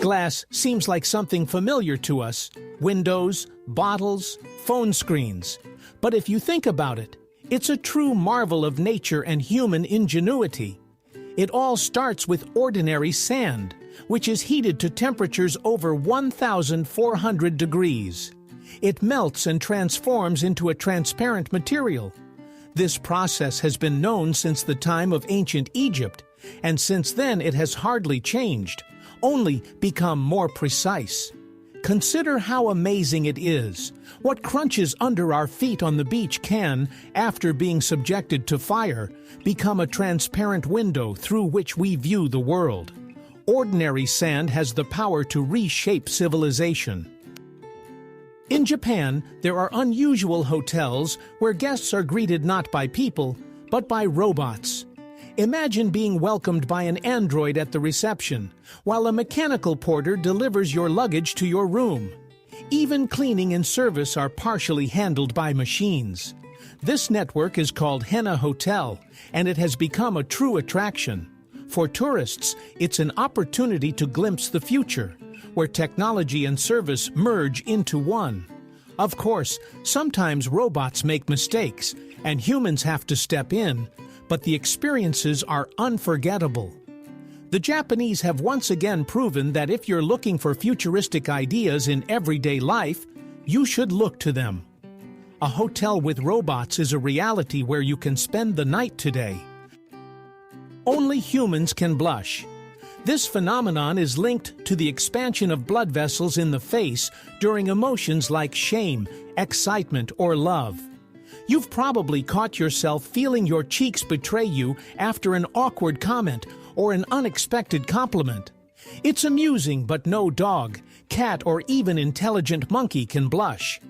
Glass seems like something familiar to us: windows, bottles, phone screens. But if you think about it, it's a true marvel of nature and human ingenuity. It all starts with ordinary sand, which is heated to temperatures over 1,400 degrees. It melts and transforms into a transparent material. This process has been known since the time of ancient Egypt, and since then it has hardly changed, only become more precise. Consider how amazing it is. What crunches under our feet on the beach can, after being subjected to fire, become a transparent window through which we view the world. Ordinary sand has the power to reshape civilization. In Japan, there are unusual hotels where guests are greeted not by people, but by robots. Imagine being welcomed by an android at the reception, while a mechanical porter delivers your luggage to your room. Even cleaning and service are partially handled by machines. This network is called Henna Hotel, and it has become a true attraction. For tourists, it's an opportunity to glimpse the future, where technology and service merge into one. Of course, sometimes robots make mistakes, and humans have to step in, but the experiences are unforgettable. The Japanese have once again proven that if you're looking for futuristic ideas in everyday life, you should look to them. A hotel with robots is a reality where you can spend the night today. Only humans can blush. This phenomenon is linked to the expansion of blood vessels in the face during emotions like shame, excitement, or love. You've probably caught yourself feeling your cheeks betray you after an awkward comment or an unexpected compliment. It's amusing, but no dog, cat, or even intelligent monkey can blush.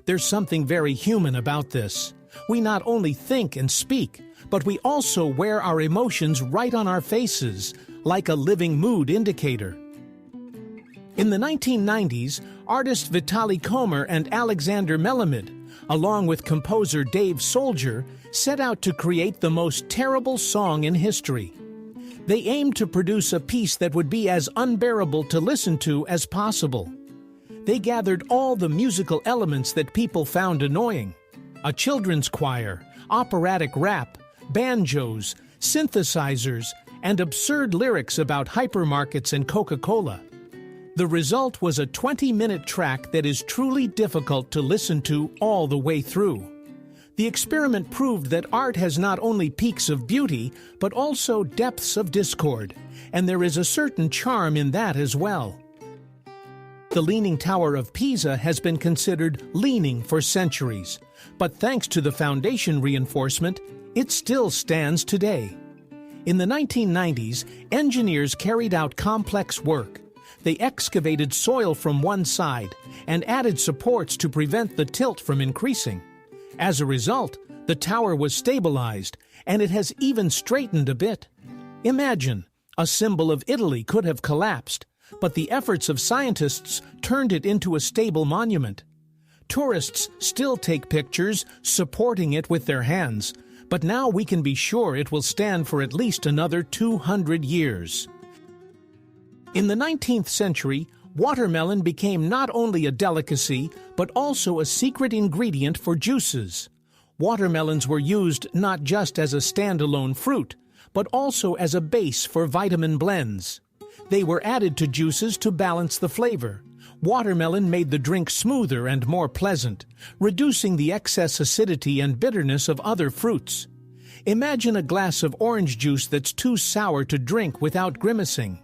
There's something very human about this. We not only think and speak, but we also wear our emotions right on our faces, like a living mood indicator. In the 1990s, artists Vitaly Komer and Alexander Melamid, along with composer Dave Soldier, set out to create the most terrible song in history. They aimed to produce a piece that would be as unbearable to listen to as possible. They gathered all the musical elements that people found annoying: a children's choir, operatic rap, banjos, synthesizers, and absurd lyrics about hypermarkets and Coca-Cola. The result was a 20-minute track that is truly difficult to listen to all the way through. The experiment proved that art has not only peaks of beauty, but also depths of discord, and there is a certain charm in that as well. The Leaning Tower of Pisa has been considered leaning for centuries, but thanks to the foundation reinforcement, it still stands today. In the 1990s, engineers carried out complex work. They excavated soil from one side and added supports to prevent the tilt from increasing. As a result, the tower was stabilized, and it has even straightened a bit. Imagine, a symbol of Italy could have collapsed, but the efforts of scientists turned it into a stable monument. Tourists still take pictures supporting it with their hands, but now we can be sure it will stand for at least another 200 years. In the 19th century, watermelon became not only a delicacy, but also a secret ingredient for juices. Watermelons were used not just as a standalone fruit, but also as a base for vitamin blends. They were added to juices to balance the flavor. Watermelon made the drink smoother and more pleasant, reducing the excess acidity and bitterness of other fruits. Imagine a glass of orange juice that's too sour to drink without grimacing.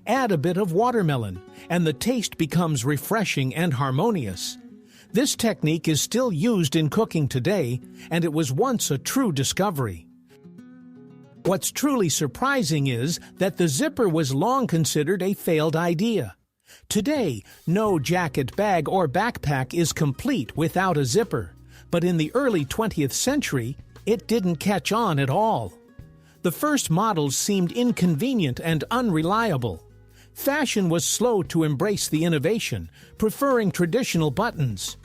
Add a bit of watermelon, and the taste becomes refreshing and harmonious. This technique is still used in cooking today, and it was once a true discovery. What's truly surprising is that the zipper was long considered a failed idea. Today, no jacket, bag, or backpack is complete without a zipper, but in the early 20th century, it didn't catch on at all. The first models seemed inconvenient and unreliable. Fashion was slow to embrace the innovation, preferring traditional buttons.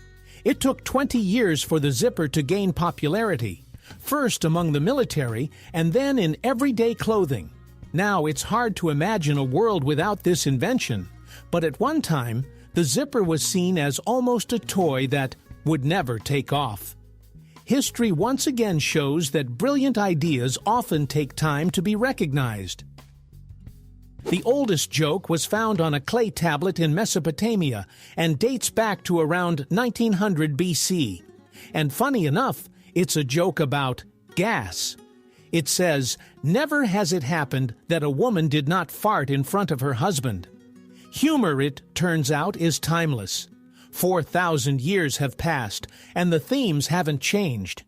It took 20 years for the zipper to gain popularity, first among the military and then in everyday clothing. Now it's hard to imagine a world without this invention, But at one time, the zipper was seen as almost a toy that would never take off. History once again shows that brilliant ideas often take time to be recognized. The oldest joke was found on a clay tablet in Mesopotamia and dates back to around 1900 BC. And funny enough, it's a joke about gas. It says, "Never has it happened that a woman did not fart in front of her husband." Humor, it turns out, is timeless. 4,000 years have passed, and the themes haven't changed.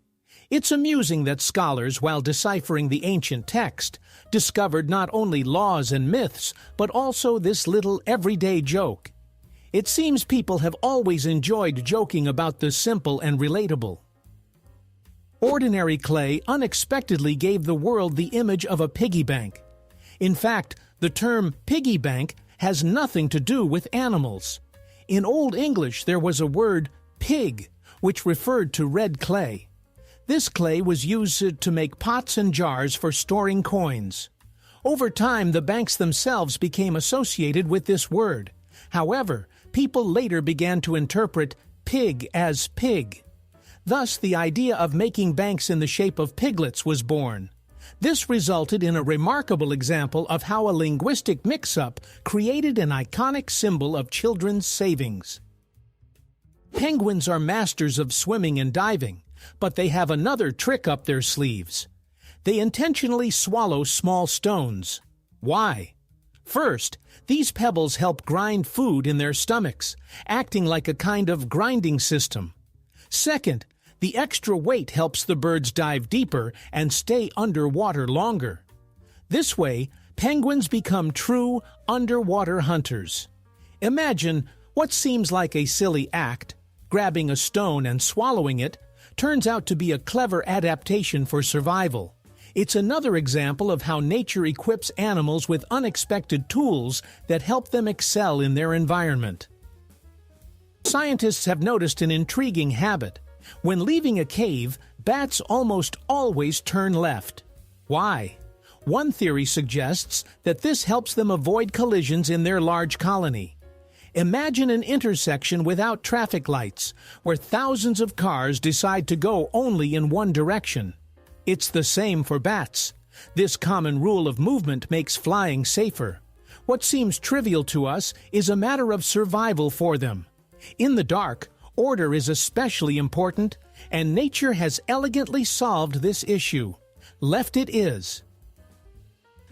It's amusing that scholars, while deciphering the ancient text, discovered not only laws and myths, but also this little everyday joke. It seems people have always enjoyed joking about the simple and relatable. Ordinary clay unexpectedly gave the world the image of a piggy bank. In fact, the term piggy bank has nothing to do with animals. In Old English, there was a word, pig, which referred to red clay. This clay was used to make pots and jars for storing coins. Over time, the banks themselves became associated with this word. However, people later began to interpret pig as pig. Thus, the idea of making banks in the shape of piglets was born. This resulted in a remarkable example of how a linguistic mix-up created an iconic symbol of children's savings. Penguins are masters of swimming and diving, but they have another trick up their sleeves. They intentionally swallow small stones. Why? First, these pebbles help grind food in their stomachs, acting like a kind of grinding system. Second, the extra weight helps the birds dive deeper and stay underwater longer. This way, penguins become true underwater hunters. Imagine what seems like a silly act, grabbing a stone and swallowing it, turns out to be a clever adaptation for survival. It's another example of how nature equips animals with unexpected tools that help them excel in their environment. Scientists have noticed an intriguing habit. When leaving a cave, bats almost always turn left. Why? One theory suggests that this helps them avoid collisions in their large colony. Imagine an intersection without traffic lights, where thousands of cars decide to go only in one direction. It's the same for bats. This common rule of movement makes flying safer. What seems trivial to us is a matter of survival for them. In the dark, order is especially important, and nature has elegantly solved this issue. Left it is.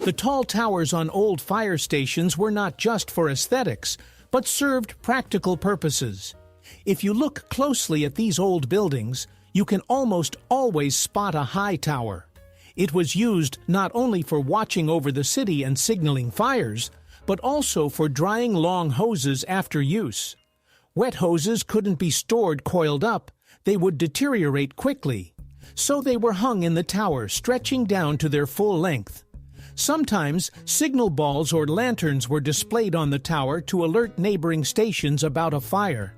The tall towers on old fire stations were not just for aesthetics, but served practical purposes. If you look closely at these old buildings, you can almost always spot a high tower. It was used not only for watching over the city and signaling fires, but also for drying long hoses after use. Wet hoses couldn't be stored coiled up, they would deteriorate quickly. So they were hung in the tower, stretching down to their full length. Sometimes, signal balls or lanterns were displayed on the tower to alert neighboring stations about a fire.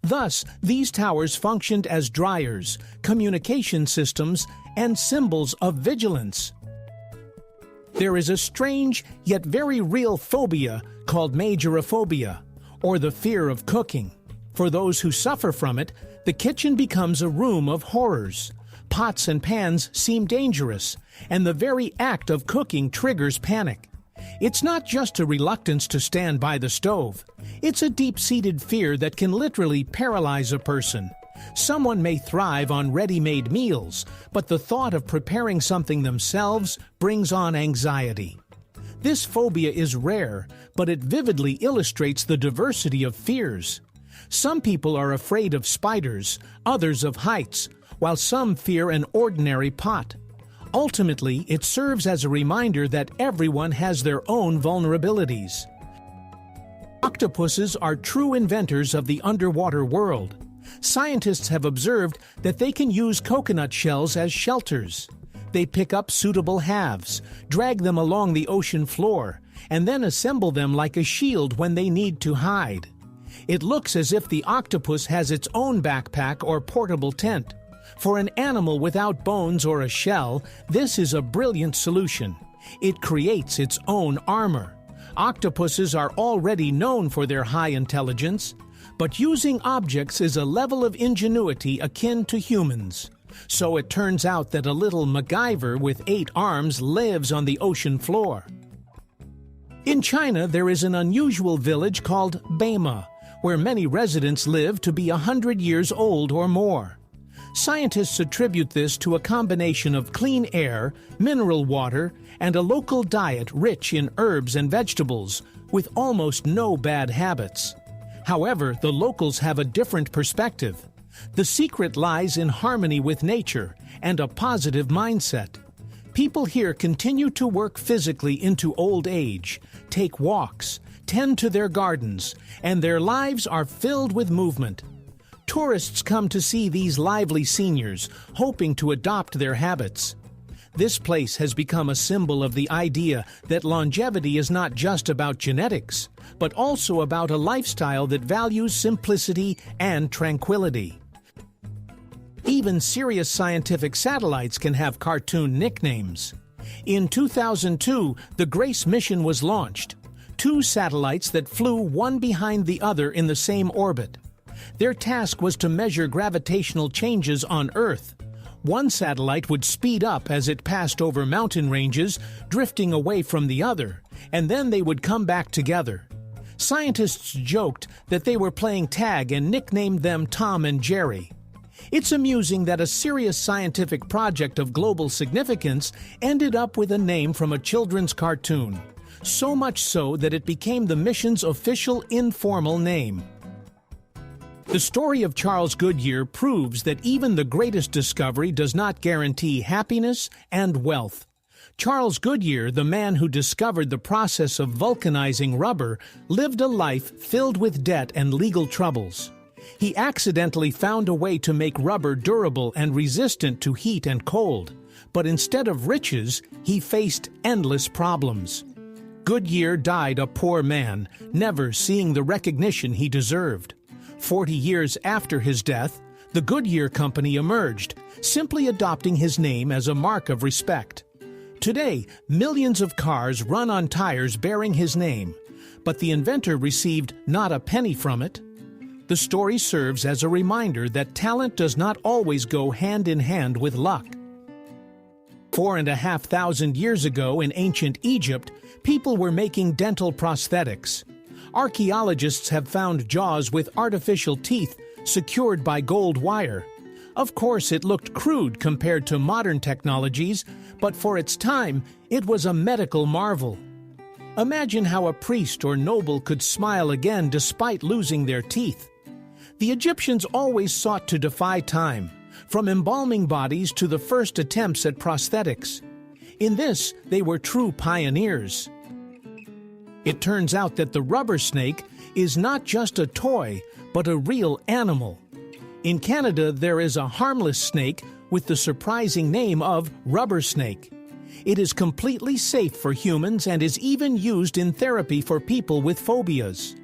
Thus, these towers functioned as dryers, communication systems, and symbols of vigilance. There is a strange, yet very real phobia called majoraphobia, or the fear of cooking. For those who suffer from it, the kitchen becomes a room of horrors. Pots and pans seem dangerous, and the very act of cooking triggers panic. It's not just a reluctance to stand by the stove. It's a deep-seated fear that can literally paralyze a person. Someone may thrive on ready-made meals, but the thought of preparing something themselves brings on anxiety. This phobia is rare, but it vividly illustrates the diversity of fears. Some people are afraid of spiders, others of heights, while some fear an ordinary pot. Ultimately, it serves as a reminder that everyone has their own vulnerabilities. Octopuses are true inventors of the underwater world. Scientists have observed that they can use coconut shells as shelters. They pick up suitable halves, drag them along the ocean floor, and then assemble them like a shield when they need to hide. It looks as if the octopus has its own backpack or portable tent. For an animal without bones or a shell, this is a brilliant solution. It creates its own armor. Octopuses are already known for their high intelligence, but using objects is a level of ingenuity akin to humans. So it turns out that a little MacGyver with 8 arms lives on the ocean floor. In China, there is an unusual village called Beima, where many residents live to be 100 years old or more. Scientists attribute this to a combination of clean air, mineral water, and a local diet rich in herbs and vegetables, with almost no bad habits. However, the locals have a different perspective. The secret lies in harmony with nature and a positive mindset. People here continue to work physically into old age, take walks, tend to their gardens, and their lives are filled with movement. Tourists come to see these lively seniors, hoping to adopt their habits. This place has become a symbol of the idea that longevity is not just about genetics, but also about a lifestyle that values simplicity and tranquility. Even serious scientific satellites can have cartoon nicknames. In 2002, the Grace mission was launched. 2 satellites that flew one behind the other in the same orbit. Their task was to measure gravitational changes on Earth. One satellite would speed up as it passed over mountain ranges, drifting away from the other, and then they would come back together. Scientists joked that they were playing tag and nicknamed them Tom and Jerry. It's amusing that a serious scientific project of global significance ended up with a name from a children's cartoon, so much so that it became the mission's official informal name. The story of Charles Goodyear proves that even the greatest discovery does not guarantee happiness and wealth. Charles Goodyear, the man who discovered the process of vulcanizing rubber, lived a life filled with debt and legal troubles. He accidentally found a way to make rubber durable and resistant to heat and cold, but instead of riches, he faced endless problems. Goodyear died a poor man, never seeing the recognition he deserved. 40 years after his death, the Goodyear Company emerged, simply adopting his name as a mark of respect. Today, millions of cars run on tires bearing his name, but the inventor received not a penny from it. The story serves as a reminder that talent does not always go hand in hand with luck. 4,500 years ago in ancient Egypt, people were making dental prosthetics. Archaeologists have found jaws with artificial teeth secured by gold wire. Of course, it looked crude compared to modern technologies, but for its time, it was a medical marvel. Imagine how a priest or noble could smile again despite losing their teeth. The Egyptians always sought to defy time, from embalming bodies to the first attempts at prosthetics. In this, they were true pioneers. It turns out that the rubber snake is not just a toy, but a real animal. In Canada, there is a harmless snake with the surprising name of rubber snake. It is completely safe for humans and is even used in therapy for people with phobias.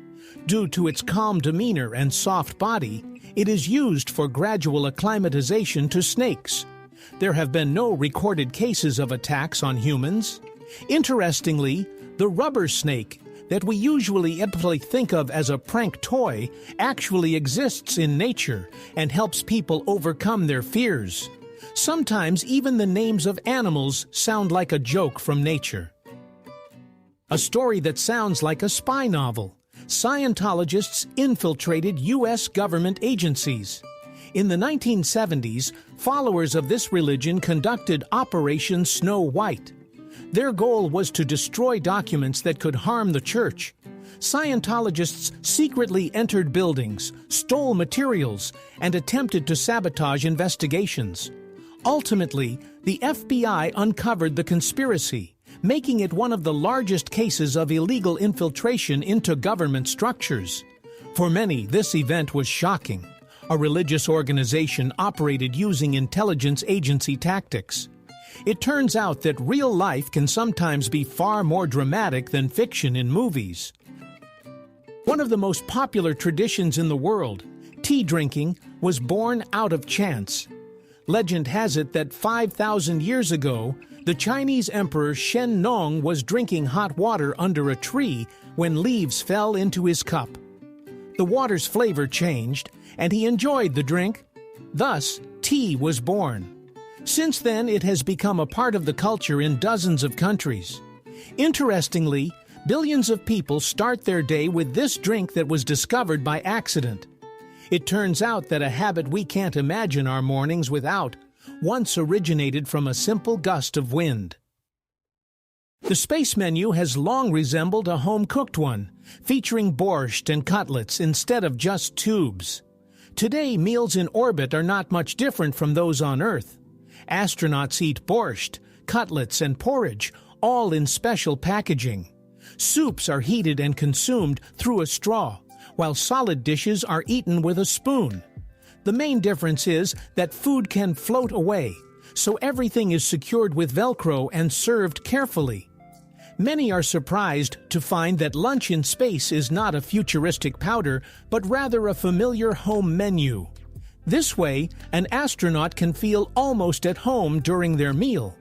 Due to its calm demeanor and soft body, it is used for gradual acclimatization to snakes. There have been no recorded cases of attacks on humans. Interestingly, the rubber snake, that we usually aptly think of as a prank toy, actually exists in nature and helps people overcome their fears. Sometimes even the names of animals sound like a joke from nature. A story that sounds like a spy novel. Scientologists infiltrated U.S. government agencies. In the 1970s, followers of this religion conducted Operation Snow White. Their goal was to destroy documents that could harm the church. Scientologists secretly entered buildings, stole materials, and attempted to sabotage investigations. Ultimately, the FBI uncovered the conspiracy, making it one of the largest cases of illegal infiltration into government structures. For many, this event was shocking. A religious organization operated using intelligence agency tactics. It turns out that real life can sometimes be far more dramatic than fiction in movies. One of the most popular traditions in the world, tea drinking, was born out of chance. Legend has it that 5,000 years ago, The Chinese Emperor Shen Nong was drinking hot water under a tree when leaves fell into his cup. The water's flavor changed, and he enjoyed the drink. Thus, tea was born. Since then, it has become a part of the culture in dozens of countries. Interestingly, billions of people start their day with this drink that was discovered by accident. It turns out that a habit we can't imagine our mornings without once originated from a simple gust of wind. The space menu has long resembled a home-cooked one, featuring borscht and cutlets instead of just tubes. Today, meals in orbit are not much different from those on Earth. Astronauts eat borscht, cutlets, and porridge, all in special packaging. Soups are heated and consumed through a straw, while solid dishes are eaten with a spoon. The main difference is that food can float away, so everything is secured with Velcro and served carefully. Many are surprised to find that lunch in space is not a futuristic powder, but rather a familiar home menu. This way, an astronaut can feel almost at home during their meal.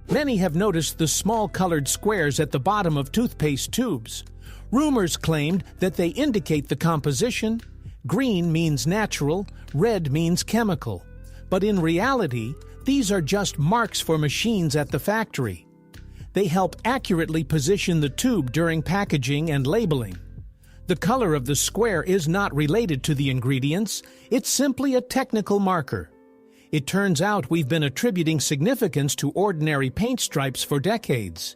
Many have noticed the small colored squares at the bottom of toothpaste tubes. Rumors claimed that they indicate the composition. Green means natural, red means chemical. But in reality, these are just marks for machines at the factory. They help accurately position the tube during packaging and labeling. The color of the square is not related to the ingredients, it's simply a technical marker. It turns out we've been attributing significance to ordinary paint stripes for decades.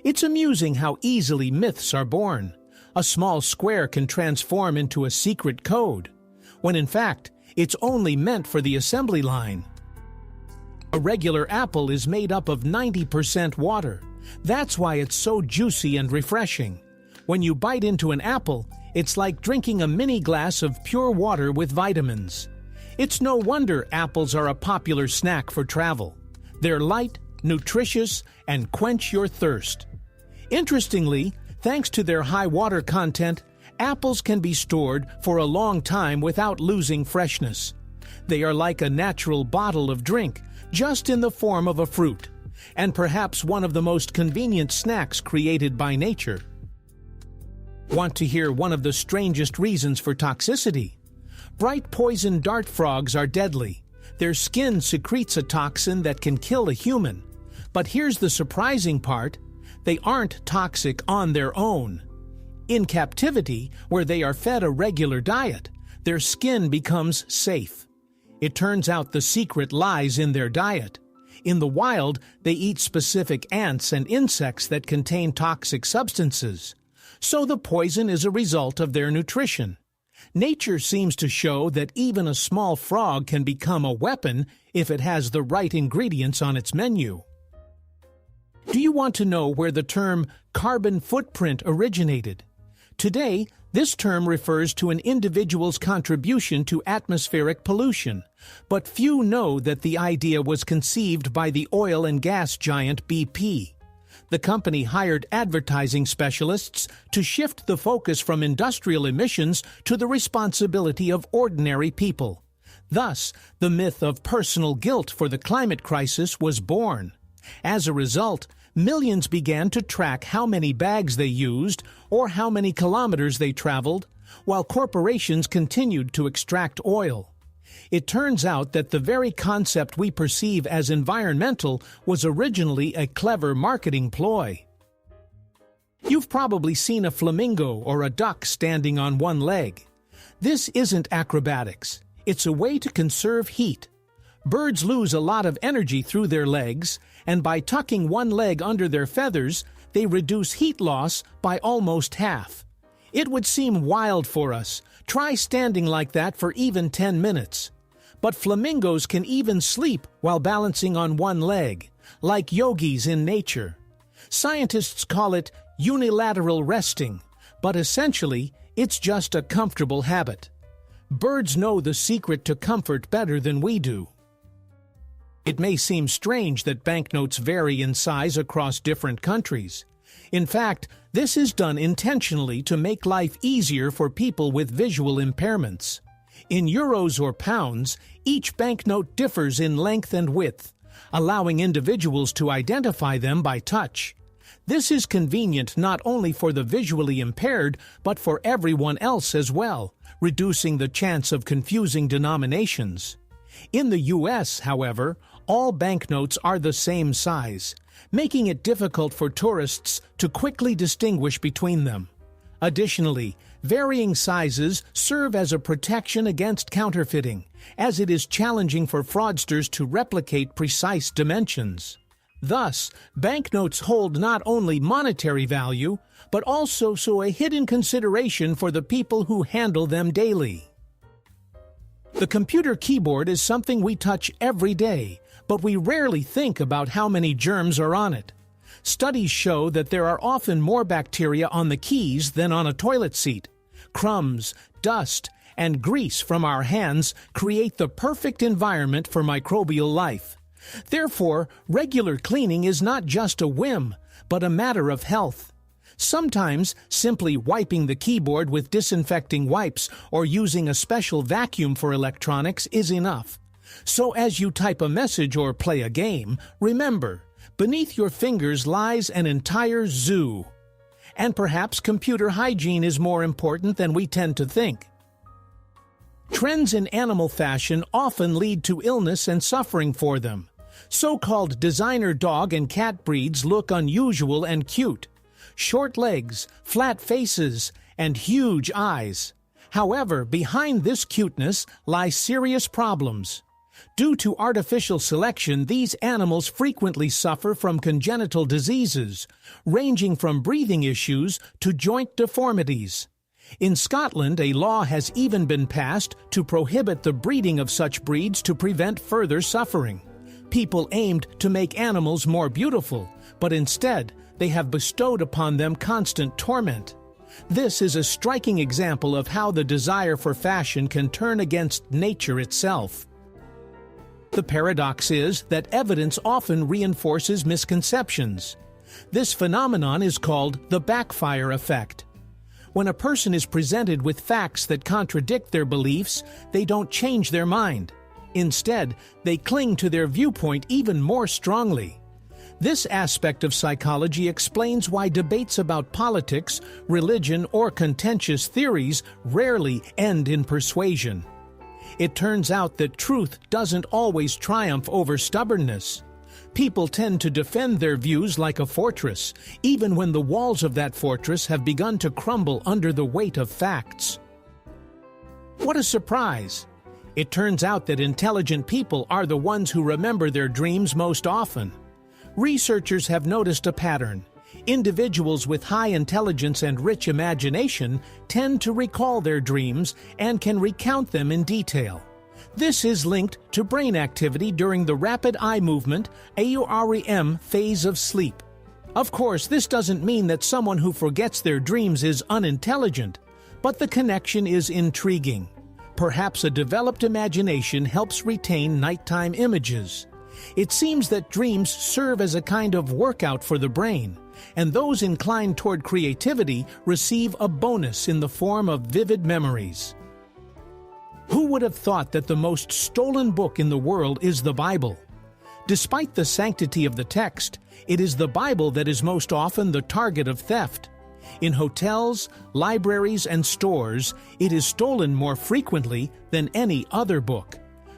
It's amusing how easily myths are born. A small square can transform into a secret code, when in fact, it's only meant for the assembly line. A regular apple is made up of 90% water. That's why it's so juicy and refreshing. When you bite into an apple, it's like drinking a mini glass of pure water with vitamins. It's no wonder apples are a popular snack for travel. They're light, nutritious, and quench your thirst. Interestingly, thanks to their high water content, apples can be stored for a long time without losing freshness. They are like a natural bottle of drink, just in the form of a fruit, and perhaps one of the most convenient snacks created by nature. Want to hear one of the strangest reasons for toxicity? Bright poison dart frogs are deadly. Their skin secretes a toxin that can kill a human. But here's the surprising part: they aren't toxic on their own. In captivity, where they are fed a regular diet, their skin becomes safe. It turns out the secret lies in their diet. In the wild, they eat specific ants and insects that contain toxic substances. So the poison is a result of their nutrition. Nature seems to show that even a small frog can become a weapon if it has the right ingredients on its menu. Do you want to know where the term carbon footprint originated? Today, this term refers to an individual's contribution to atmospheric pollution, but few know that the idea was conceived by the oil and gas giant BP. The company hired advertising specialists to shift the focus from industrial emissions to the responsibility of ordinary people. Thus, the myth of personal guilt for the climate crisis was born. As a result, millions began to track how many bags they used or how many kilometers they traveled, while corporations continued to extract oil. It turns out that the very concept we perceive as environmental was originally a clever marketing ploy. You've probably seen a flamingo or a duck standing on one leg. This isn't acrobatics. It's a way to conserve heat. Birds lose a lot of energy through their legs, and by tucking one leg under their feathers, they reduce heat loss by almost half. It would seem wild for us. Try standing like that for even 10 minutes. But flamingos can even sleep while balancing on one leg, like yogis in nature. Scientists call it unilateral resting, but essentially, it's just a comfortable habit. Birds know the secret to comfort better than we do. It may seem strange that banknotes vary in size across different countries. In fact, this is done intentionally to make life easier for people with visual impairments. In euros or pounds, each banknote differs in length and width, allowing individuals to identify them by touch. This is convenient not only for the visually impaired, but for everyone else as well, reducing the chance of confusing denominations. In the U.S., however, all banknotes are the same size, making it difficult for tourists to quickly distinguish between them. Additionally, varying sizes serve as a protection against counterfeiting, as it is challenging for fraudsters to replicate precise dimensions. Thus, banknotes hold not only monetary value, but also a hidden consideration for the people who handle them daily. The computer keyboard is something we touch every day, but we rarely think about how many germs are on it. Studies show that there are often more bacteria on the keys than on a toilet seat. Crumbs, dust, and grease from our hands create the perfect environment for microbial life. Therefore, regular cleaning is not just a whim, but a matter of health. Sometimes, simply wiping the keyboard with disinfecting wipes or using a special vacuum for electronics is enough. So as you type a message or play a game, remember, beneath your fingers lies an entire zoo. And perhaps computer hygiene is more important than we tend to think. Trends in animal fashion often lead to illness and suffering for them. So-called designer dog and cat breeds look unusual and cute. Short legs, flat faces, and huge eyes. However, behind this cuteness lie serious problems. Due to artificial selection, these animals frequently suffer from congenital diseases, ranging from breathing issues to joint deformities. In Scotland, a law has even been passed to prohibit the breeding of such breeds to prevent further suffering. People aimed to make animals more beautiful, but instead, they have bestowed upon them constant torment. This is a striking example of how the desire for fashion can turn against nature itself. The paradox is that evidence often reinforces misconceptions. This phenomenon is called the backfire effect. When a person is presented with facts that contradict their beliefs, they don't change their mind. Instead, they cling to their viewpoint even more strongly. This aspect of psychology explains why debates about politics, religion, or contentious theories rarely end in persuasion. It turns out that truth doesn't always triumph over stubbornness. People tend to defend their views like a fortress, even when the walls of that fortress have begun to crumble under the weight of facts. What a surprise! It turns out that intelligent people are the ones who remember their dreams most often. Researchers have noticed a pattern. Individuals with high intelligence and rich imagination tend to recall their dreams and can recount them in detail. This is linked to brain activity during the rapid eye movement (REM) phase of sleep. Of course, this doesn't mean that someone who forgets their dreams is unintelligent, but the connection is intriguing. Perhaps a developed imagination helps retain nighttime images. It seems that dreams serve as a kind of workout for the brain, and those inclined toward creativity receive a bonus in the form of vivid memories. Who would have thought that the most stolen book in the world is the Bible? Despite the sanctity of the text, it is the Bible that is most often the target of theft. In hotels, libraries, and stores, it is stolen more frequently than any other book.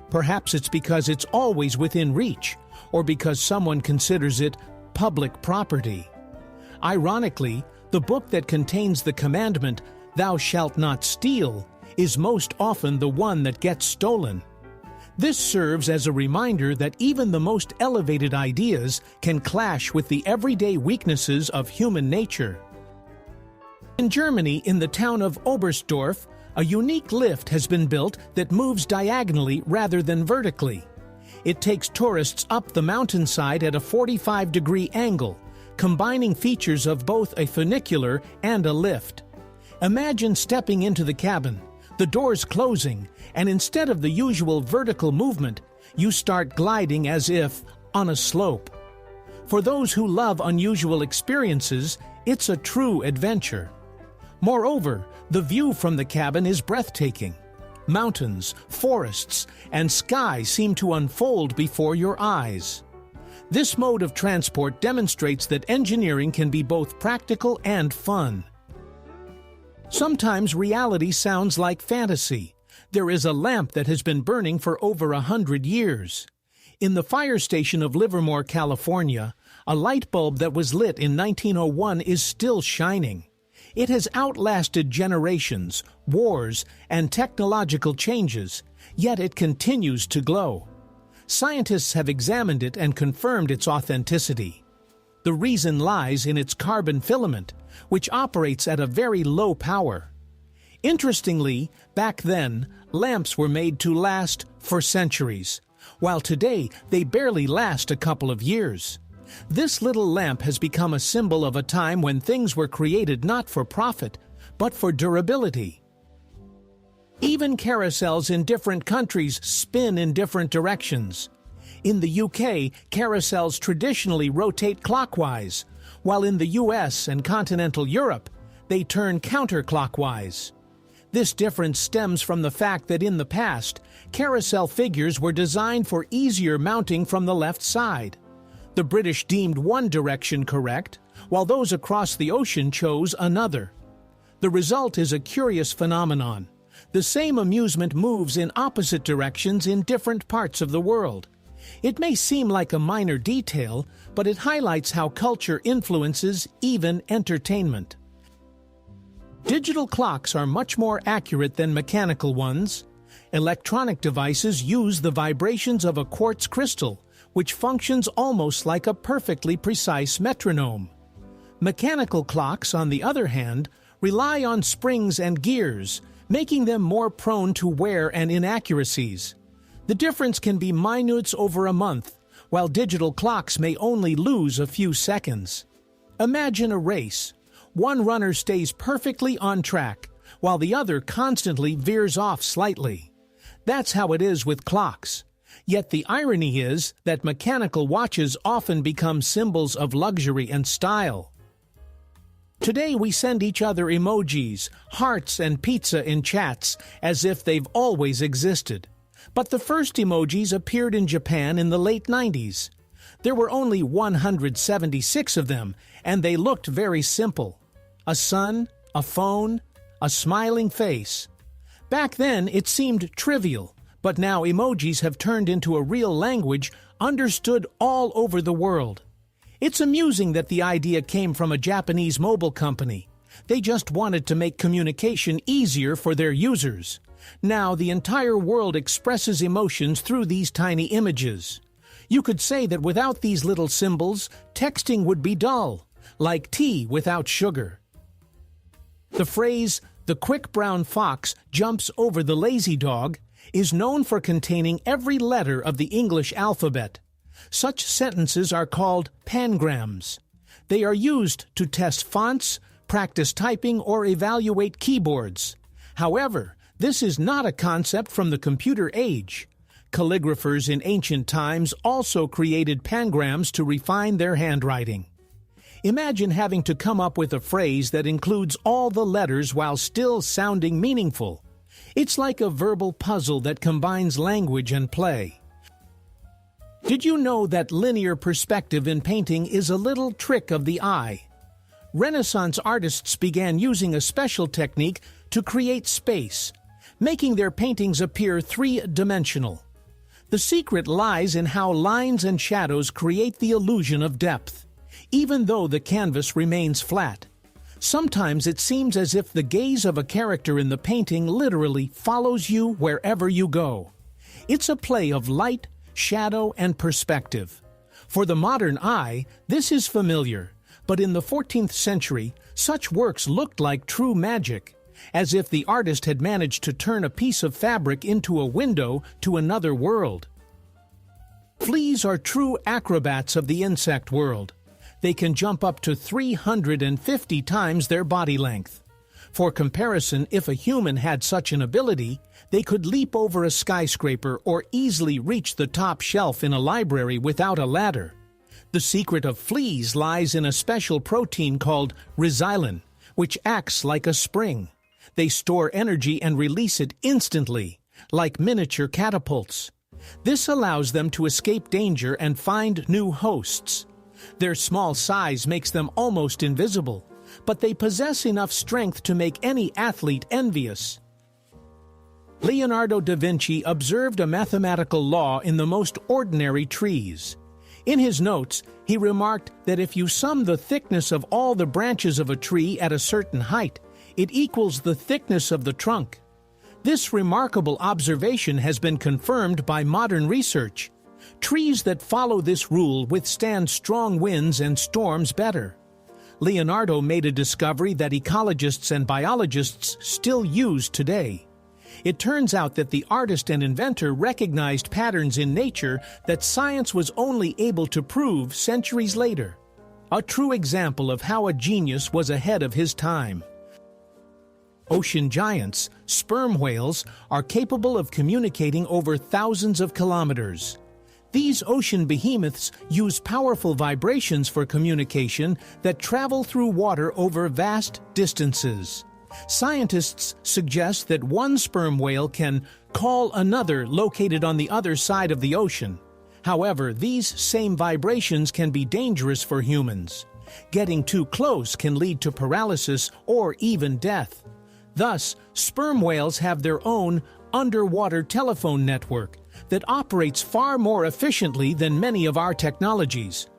Perhaps it's because it's always within reach, or because someone considers it public property. Ironically, the book that contains the commandment, "Thou shalt not steal," is most often the one that gets stolen. This serves as a reminder that even the most elevated ideas can clash with the everyday weaknesses of human nature. In Germany, in the town of Oberstdorf, a unique lift has been built that moves diagonally rather than vertically. It takes tourists up the mountainside at a 45-degree angle, combining features of both a funicular and a lift. Imagine stepping into the cabin, the doors closing, and instead of the usual vertical movement, you start gliding as if on a slope. For those who love unusual experiences, it's a true adventure. Moreover, the view from the cabin is breathtaking. Mountains, forests, and sky seem to unfold before your eyes. This mode of transport demonstrates that engineering can be both practical and fun. Sometimes reality sounds like fantasy. There is a lamp that has been burning for over 100 years. In the fire station of Livermore, California, a light bulb that was lit in 1901 is still shining. It has outlasted generations, wars, and technological changes, yet it continues to glow. Scientists have examined it and confirmed its authenticity. The reason lies in its carbon filament, which operates at a very low power. Interestingly, back then, lamps were made to last for centuries, while today they barely last a couple of years. This little lamp has become a symbol of a time when things were created not for profit, but for durability. Even carousels in different countries spin in different directions. In the UK, carousels traditionally rotate clockwise, while in the US and continental Europe, they turn counterclockwise. This difference stems from the fact that in the past, carousel figures were designed for easier mounting from the left side. The British deemed one direction correct, while those across the ocean chose another. The result is a curious phenomenon. The same amusement moves in opposite directions in different parts of the world. It may seem like a minor detail, but it highlights how culture influences even entertainment. Digital clocks are much more accurate than mechanical ones. Electronic devices use the vibrations of a quartz crystal, which functions almost like a perfectly precise metronome. Mechanical clocks, on the other hand, rely on springs and gears, making them more prone to wear and inaccuracies. The difference can be minutes over a month, while digital clocks may only lose a few seconds. Imagine a race. One runner stays perfectly on track, while the other constantly veers off slightly. That's how it is with clocks. Yet the irony is that mechanical watches often become symbols of luxury and style. Today we send each other emojis, hearts, and pizza in chats as if they've always existed. But the first emojis appeared in Japan in the late 90s. There were only 176 of them, and they looked very simple. A sun, a phone, a smiling face. Back then it seemed trivial, but now emojis have turned into a real language understood all over the world. It's amusing that the idea came from a Japanese mobile company. They just wanted to make communication easier for their users. Now the entire world expresses emotions through these tiny images. You could say that without these little symbols, texting would be dull, like tea without sugar. The phrase, "the quick brown fox jumps over the lazy dog," is known for containing every letter of the English alphabet. Such sentences are called pangrams. They are used to test fonts, practice typing, or evaluate keyboards. However, this is not a concept from the computer age. Calligraphers in ancient times also created pangrams to refine their handwriting. Imagine having to come up with a phrase that includes all the letters while still sounding meaningful. It's like a verbal puzzle that combines language and play. Did you know that linear perspective in painting is a little trick of the eye? Renaissance artists began using a special technique to create space, making their paintings appear three-dimensional. The secret lies in how lines and shadows create the illusion of depth, even though the canvas remains flat. Sometimes it seems as if the gaze of a character in the painting literally follows you wherever you go. It's a play of light, shadow, and perspective. For the modern eye, this is familiar, but in the 14th century, such works looked like true magic, as if the artist had managed to turn a piece of fabric into a window to another world. Fleas are true acrobats of the insect world. They can jump up to 350 times their body length. For comparison, if a human had such an ability, they could leap over a skyscraper or easily reach the top shelf in a library without a ladder. The secret of fleas lies in a special protein called resilin, which acts like a spring. They store energy and release it instantly, like miniature catapults. This allows them to escape danger and find new hosts. Their small size makes them almost invisible, but they possess enough strength to make any athlete envious. Leonardo da Vinci observed a mathematical law in the most ordinary trees. In his notes, he remarked that if you sum the thickness of all the branches of a tree at a certain height, it equals the thickness of the trunk. This remarkable observation has been confirmed by modern research. Trees that follow this rule withstand strong winds and storms better. Leonardo made a discovery that ecologists and biologists still use today. It turns out that the artist and inventor recognized patterns in nature that science was only able to prove centuries later. A true example of how a genius was ahead of his time. Ocean giants, sperm whales, are capable of communicating over thousands of kilometers. These ocean behemoths use powerful vibrations for communication that travel through water over vast distances. Scientists suggest that one sperm whale can call another located on the other side of the ocean. However, these same vibrations can be dangerous for humans. Getting too close can lead to paralysis or even death. Thus, sperm whales have their own underwater telephone network that operates far more efficiently than many of our technologies.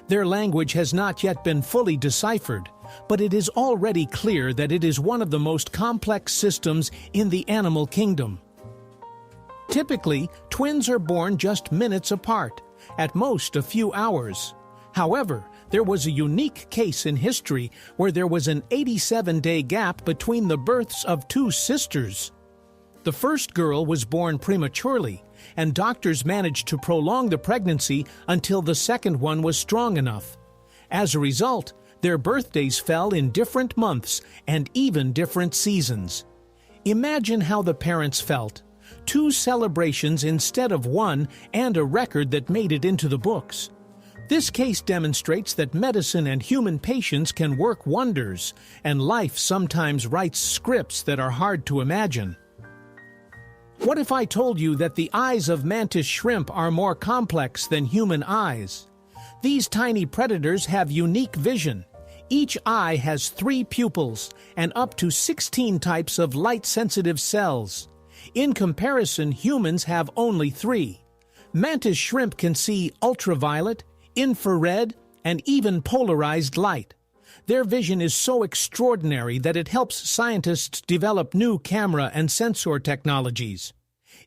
Their language has not yet been fully deciphered, but it is already clear that it is one of the most complex systems in the animal kingdom. Typically, twins are born just minutes apart, at most a few hours. However, there was a unique case in history where there was an 87-day gap between the births of two sisters. The first girl was born prematurely, and doctors managed to prolong the pregnancy until the second one was strong enough. As a result, their birthdays fell in different months and even different seasons. Imagine how the parents felt. Two celebrations instead of one, and a record that made it into the books. This case demonstrates that medicine and human patience can work wonders, and life sometimes writes scripts that are hard to imagine. What if I told you that the eyes of mantis shrimp are more complex than human eyes? These tiny predators have unique vision. Each eye has 3 pupils and up to 16 types of light-sensitive cells. In comparison, humans have only 3. Mantis shrimp can see ultraviolet, infrared, and even polarized light. Their vision is so extraordinary that it helps scientists develop new camera and sensor technologies.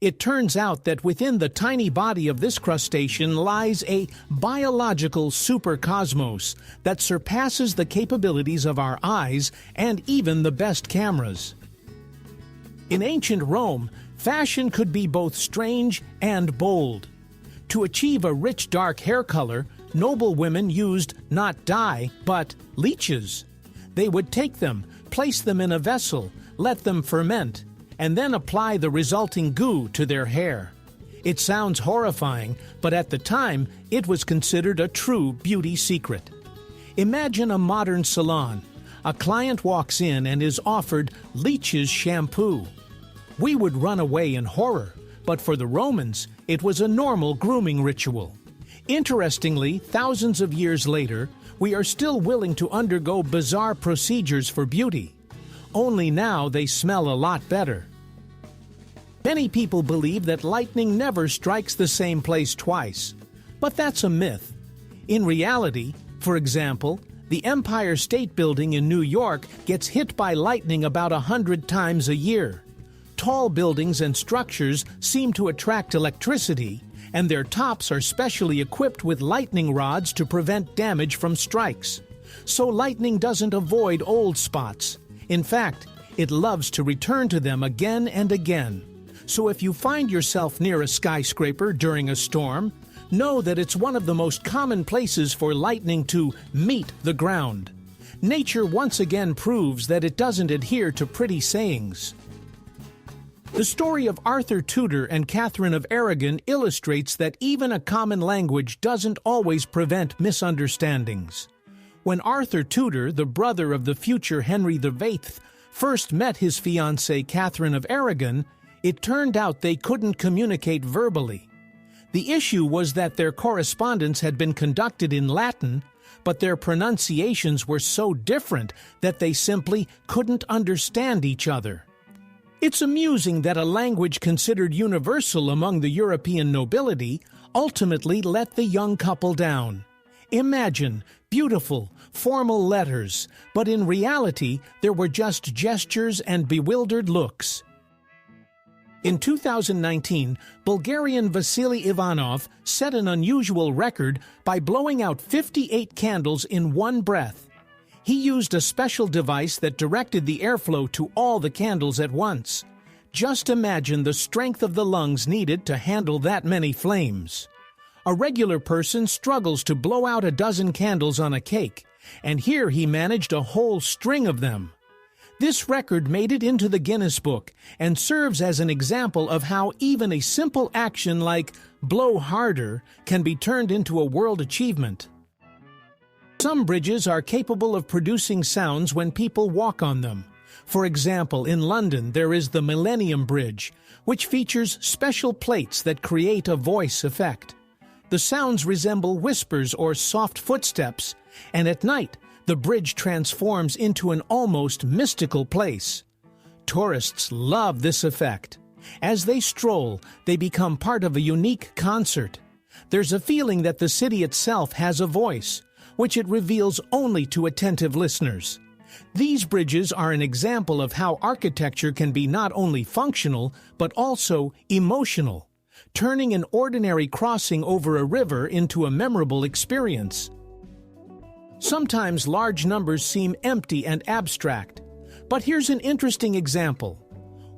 It turns out that within the tiny body of this crustacean lies a biological supercosmos that surpasses the capabilities of our eyes and even the best cameras. In ancient Rome, fashion could be both strange and bold. To achieve a rich dark hair color, noble women used not dye, but leeches. They would take them, place them in a vessel, let them ferment, and then apply the resulting goo to their hair. It sounds horrifying, but at the time, it was considered a true beauty secret. Imagine a modern salon. A client walks in and is offered leeches shampoo. We would run away in horror, but for the Romans, it was a normal grooming ritual. Interestingly, thousands of years later, we are still willing to undergo bizarre procedures for beauty. Only now they smell a lot better. Many people believe that lightning never strikes the same place twice, but that's a myth. In reality, for example, the Empire State Building in New York gets hit by lightning about 100 times a year. Tall buildings and structures seem to attract electricity, and their tops are specially equipped with lightning rods to prevent damage from strikes. So lightning doesn't avoid old spots. In fact, it loves to return to them again and again. So if you find yourself near a skyscraper during a storm, know that it's one of the most common places for lightning to meet the ground. Nature once again proves that it doesn't adhere to pretty sayings. The story of Arthur Tudor and Catherine of Aragon illustrates that even a common language doesn't always prevent misunderstandings. When Arthur Tudor, the brother of the future Henry VIII, first met his fiancée Catherine of Aragon, it turned out they couldn't communicate verbally. The issue was that their correspondence had been conducted in Latin, but their pronunciations were so different that they simply couldn't understand each other. It's amusing that a language considered universal among the European nobility ultimately let the young couple down. Imagine beautiful, formal letters, but in reality there were just gestures and bewildered looks. In 2019, Bulgarian Vasily Ivanov set an unusual record by blowing out 58 candles in one breath. He used a special device that directed the airflow to all the candles at once. Just imagine the strength of the lungs needed to handle that many flames. A regular person struggles to blow out a dozen candles on a cake, and here he managed a whole string of them. This record made it into the Guinness Book and serves as an example of how even a simple action like blow harder can be turned into a world achievement. Some bridges are capable of producing sounds when people walk on them. For example, in London there is the Millennium Bridge, which features special plates that create a voice effect. The sounds resemble whispers or soft footsteps, and at night the bridge transforms into an almost mystical place. Tourists love this effect. As they stroll, they become part of a unique concert. There's a feeling that the city itself has a voice, which it reveals only to attentive listeners. These bridges are an example of how architecture can be not only functional, but also emotional, turning an ordinary crossing over a river into a memorable experience. Sometimes large numbers seem empty and abstract, but here's an interesting example.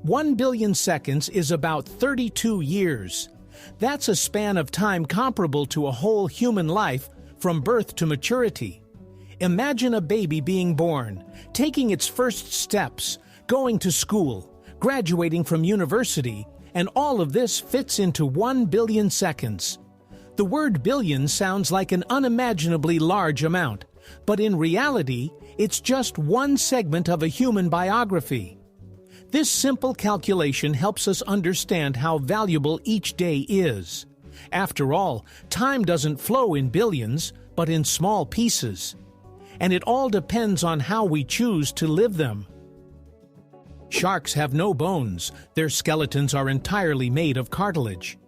1 billion seconds is about 32 years. That's a span of time comparable to a whole human life from birth to maturity. Imagine a baby being born, taking its first steps, going to school, graduating from university, and all of this fits into 1 billion seconds. The word billion sounds like an unimaginably large amount, but in reality, it's just one segment of a human biography. This simple calculation helps us understand how valuable each day is. After all, time doesn't flow in billions, but in small pieces. And it all depends on how we choose to live them. Sharks have no bones. Their skeletons are entirely made of cartilage.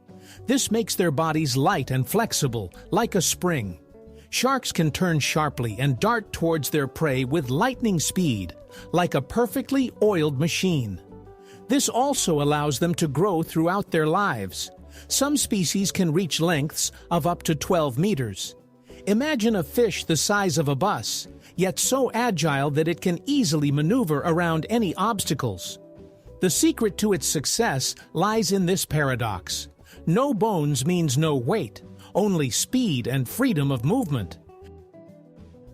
This makes their bodies light and flexible, like a spring. Sharks can turn sharply and dart towards their prey with lightning speed, like a perfectly oiled machine. This also allows them to grow throughout their lives. Some species can reach lengths of up to 12 meters. Imagine a fish the size of a bus, yet so agile that it can easily maneuver around any obstacles. The secret to its success lies in this paradox. No bones means no weight, only speed and freedom of movement.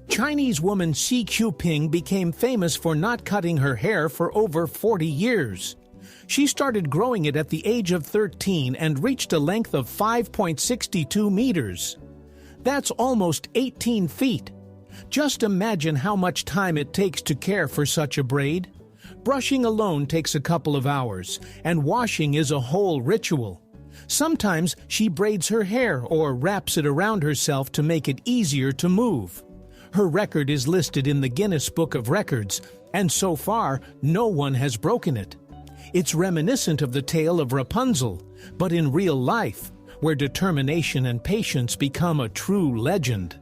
Chinese woman Xi Jinping became famous for not cutting her hair for over 40 years. She started growing it at the age of 13 and reached a length of 5.62 meters. That's almost 18 feet. Just imagine how much time it takes to care for such a braid. Brushing alone takes a couple of hours, and washing is a whole ritual. Sometimes she braids her hair or wraps it around herself to make it easier to move. Her record is listed in the Guinness Book of Records, and so far, no one has broken it. It's reminiscent of the tale of Rapunzel, but in real life, where determination and patience become a true legend.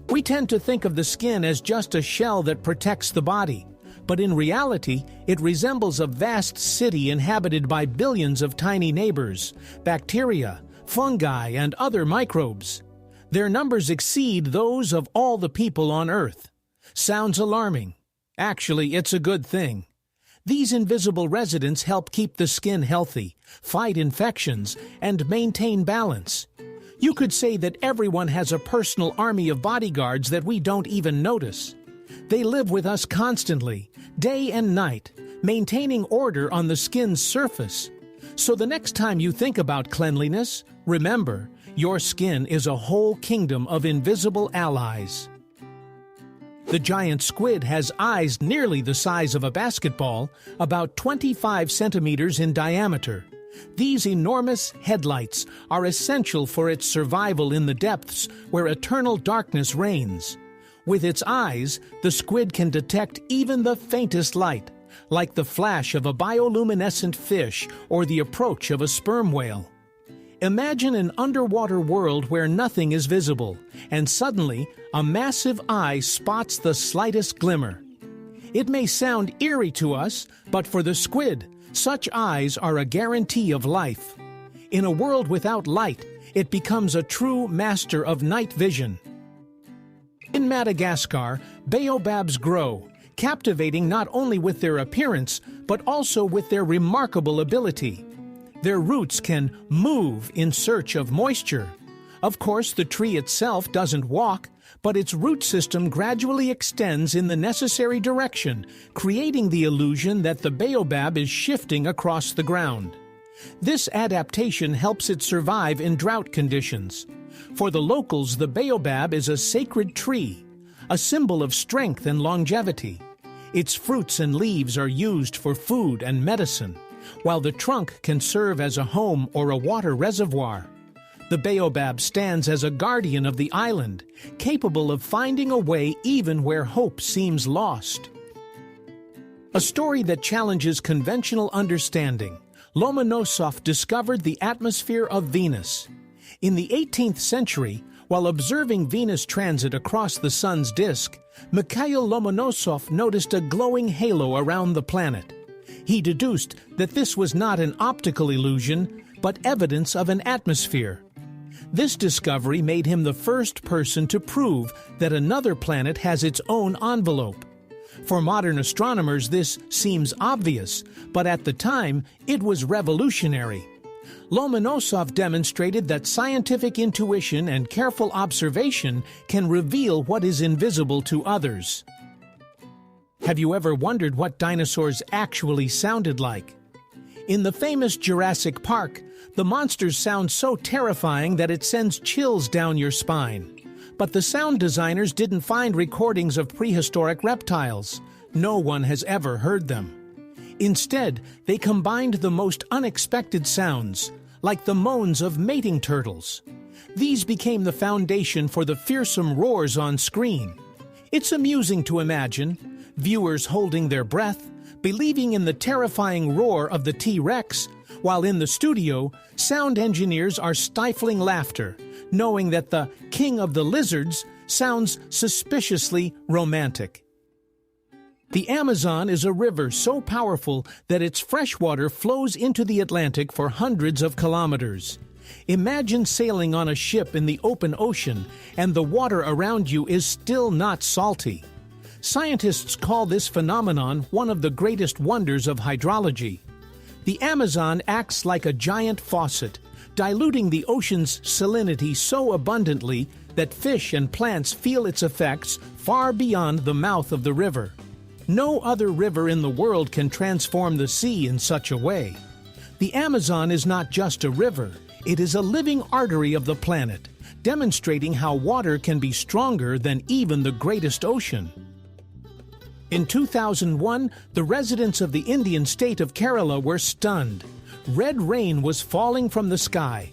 We tend to think of the skin as just a shell that protects the body, but in reality, it resembles a vast city inhabited by billions of tiny neighbors, bacteria, fungi, and other microbes. Their numbers exceed those of all the people on Earth. Sounds alarming. Actually, it's a good thing. These invisible residents help keep the skin healthy, fight infections, and maintain balance. You could say that everyone has a personal army of bodyguards that we don't even notice. They live with us constantly, day and night, maintaining order on the skin's surface. So the next time you think about cleanliness, remember, your skin is a whole kingdom of invisible allies. The giant squid has eyes nearly the size of a basketball, about 25 centimeters in diameter. These enormous headlights are essential for its survival in the depths where eternal darkness reigns. With its eyes, the squid can detect even the faintest light, like the flash of a bioluminescent fish or the approach of a sperm whale. Imagine an underwater world where nothing is visible, and suddenly a massive eye spots the slightest glimmer. It may sound eerie to us, but for the squid, such eyes are a guarantee of life. In a world without light, it becomes a true master of night vision. In Madagascar, baobabs grow, captivating not only with their appearance, but also with their remarkable ability. Their roots can move in search of moisture. Of course, the tree itself doesn't walk, but its root system gradually extends in the necessary direction, creating the illusion that the baobab is shifting across the ground. This adaptation helps it survive in drought conditions. For the locals, the baobab is a sacred tree, a symbol of strength and longevity. Its fruits and leaves are used for food and medicine, while the trunk can serve as a home or a water reservoir. The baobab stands as a guardian of the island, capable of finding a way even where hope seems lost. A story that challenges conventional understanding. Lomonosov discovered the atmosphere of Venus. In the 18th century, while observing Venus transit across the sun's disk, Mikhail Lomonosov noticed a glowing halo around the planet. He deduced that this was not an optical illusion, but evidence of an atmosphere. This discovery made him the first person to prove that another planet has its own envelope. For modern astronomers, this seems obvious, but at the time, it was revolutionary. Lomonosov demonstrated that scientific intuition and careful observation can reveal what is invisible to others. Have you ever wondered what dinosaurs actually sounded like? In the famous Jurassic Park, the monsters sound so terrifying that it sends chills down your spine. But the sound designers didn't find recordings of prehistoric reptiles. No one has ever heard them. Instead, they combined the most unexpected sounds, like the moans of mating turtles. These became the foundation for the fearsome roars on screen. It's amusing to imagine viewers holding their breath, believing in the terrifying roar of the T-Rex, while in the studio, sound engineers are stifling laughter, knowing that the king of the lizards sounds suspiciously romantic. The Amazon is a river so powerful that its fresh water flows into the Atlantic for hundreds of kilometers. Imagine sailing on a ship in the open ocean, and the water around you is still not salty. Scientists call this phenomenon one of the greatest wonders of hydrology. The Amazon acts like a giant faucet, diluting the ocean's salinity so abundantly that fish and plants feel its effects far beyond the mouth of the river. No other river in the world can transform the sea in such a way. The Amazon is not just a river, it is a living artery of the planet, demonstrating how water can be stronger than even the greatest ocean. In 2001, the residents of the Indian state of Kerala were stunned. Red rain was falling from the sky.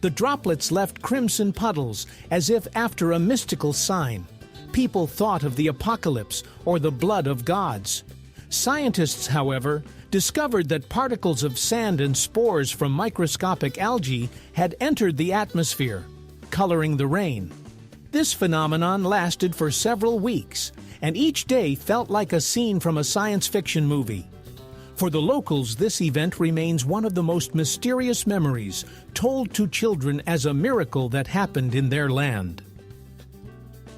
The droplets left crimson puddles, as if after a mystical sign. People thought of the apocalypse or the blood of gods. Scientists, however, discovered that particles of sand and spores from microscopic algae had entered the atmosphere, coloring the rain. This phenomenon lasted for several weeks, and each day felt like a scene from a science fiction movie. For the locals, this event remains one of the most mysterious memories, told to children as a miracle that happened in their land.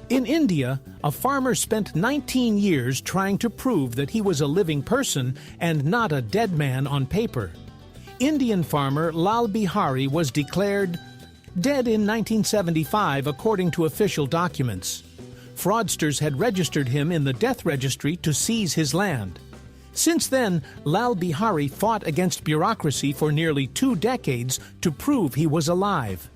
In India, a farmer spent 19 years trying to prove that he was a living person and not a dead man on paper. Indian farmer Lal Bihari was declared dead in 1975 according to official documents. Fraudsters had registered him in the death registry to seize his land. Since then, Lal Bihari fought against bureaucracy for nearly 2 decades to prove he was alive.